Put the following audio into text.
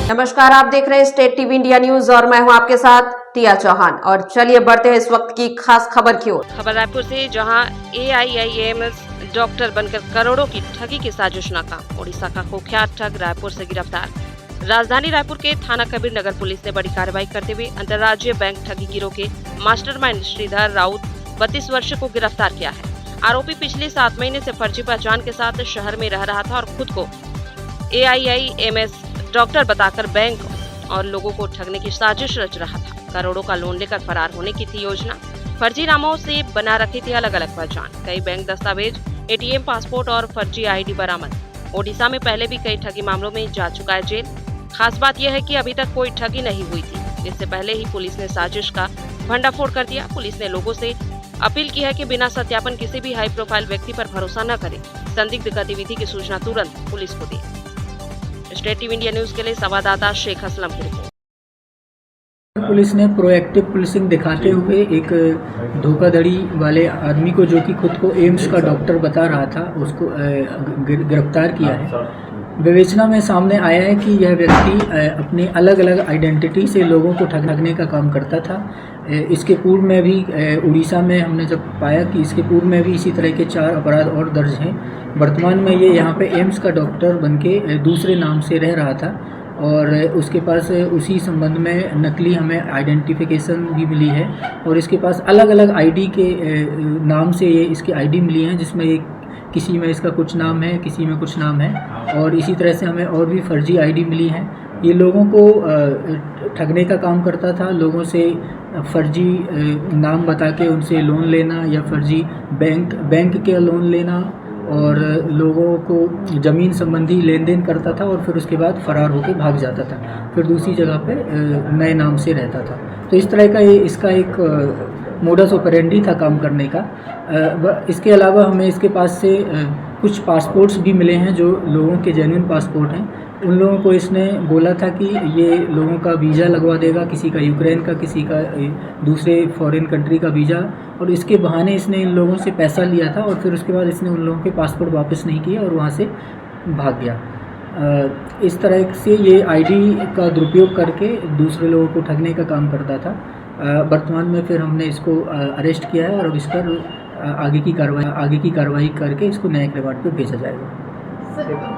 नमस्कार, आप देख रहे हैं स्टेट टीवी इंडिया न्यूज और मैं हूं आपके साथ टिया चौहान। और चलिए बढ़ते हैं इस वक्त की खास खबर की ओर। खबर रायपुर से, जहां AIIMS डॉक्टर बनकर करोड़ों की ठगी की साजिश नाकाम। ओडिशा का कुख्यात ठग रायपुर से गिरफ्तार। राजधानी रायपुर के थाना कबीर नगर पुलिस ने बड़ी कार्रवाई करते हुए अंतर्राज्यीय बैंक ठगी गिरोह के मास्टरमाइंड श्रीधर राउत 32 वर्ष को गिरफ्तार किया है। आरोपी पिछले 7 महीने से फर्जी पहचान के साथ शहर में रह रहा था और खुद को AIIMS डॉक्टर बताकर बैंक और लोगों को ठगने की साजिश रच रहा था। करोड़ों का लोन लेकर फरार होने की थी योजना। फर्जी नामों से बना रखी थी अलग अलग पहचान, कई बैंक दस्तावेज, ATM, पासपोर्ट और फर्जी ID बरामद। ओडिशा में पहले भी कई ठगी मामलों में जा चुका है जेल। खास बात यह है कि अभी तक कोई ठगी नहीं हुई थी। इससे पहले ही पुलिस ने साजिश का भंडाफोड़ कर दिया। पुलिस ने लोगों से अपील की है कि बिना सत्यापन किसी भी हाई प्रोफाइल व्यक्ति पर भरोसा न करें। संदिग्ध गतिविधि की सूचना तुरंत पुलिस को दें। स्टेट टीवी इंडिया न्यूज के लिए संवाददाता शेख असलम की रिपोर्ट। पुलिस ने प्रोएक्टिव पुलिसिंग दिखाते हुए एक धोखाधड़ी वाले आदमी को, जो कि खुद को एम्स का डॉक्टर बता रहा था, उसको गिरफ्तार किया है। विवेचना में सामने आया है कि यह व्यक्ति अपने अलग अलग आइडेंटिटी से लोगों को ठगने का काम करता था। इसके पूर्व में भी उड़ीसा में हमने जब पाया कि इसके पूर्व में भी इसी तरह के 4 अपराध और दर्ज हैं। वर्तमान में ये यहाँ पे एम्स का डॉक्टर बनके दूसरे नाम से रह रहा था और उसके पास उसी संबंध में नकली हमें आइडेंटिफिकेशन भी मिली है और इसके पास अलग अलग ID के नाम से ये इसकी ID मिली हैं, जिसमें एक किसी में इसका कुछ नाम है, किसी में कुछ नाम है और इसी तरह से हमें और भी फर्जी ID मिली हैं। ये लोगों को ठगने का काम करता था, लोगों से फर्जी नाम बता के उनसे लोन लेना या फर्जी बैंक के लोन लेना और लोगों को ज़मीन संबंधी लेन देन करता था और फिर उसके बाद फरार होकर भाग जाता था, फिर दूसरी जगह पे नए नाम से रहता था। तो इस तरह का इसका एक मोडस ऑपरेंडी था काम करने का। इसके अलावा हमें इसके पास से कुछ पासपोर्ट्स भी मिले हैं जो लोगों के जेन्युइन पासपोर्ट हैं। उन लोगों को इसने बोला था कि ये लोगों का वीज़ा लगवा देगा, किसी का यूक्रेन का, किसी का दूसरे फॉरेन कंट्री का वीज़ा, और इसके बहाने इसने इन लोगों से पैसा लिया था और फिर उसके बाद इसने उन लोगों के पासपोर्ट वापस नहीं किए और वहाँ से भाग गया। इस तरह से ये ID का दुरुपयोग करके दूसरे लोगों को ठगने का काम करता था। वर्तमान में फिर हमने इसको अरेस्ट किया है और अब इस पर आगे की कार्रवाई करके इसको न्यायिक रिमांड पर भेजा जाएगा।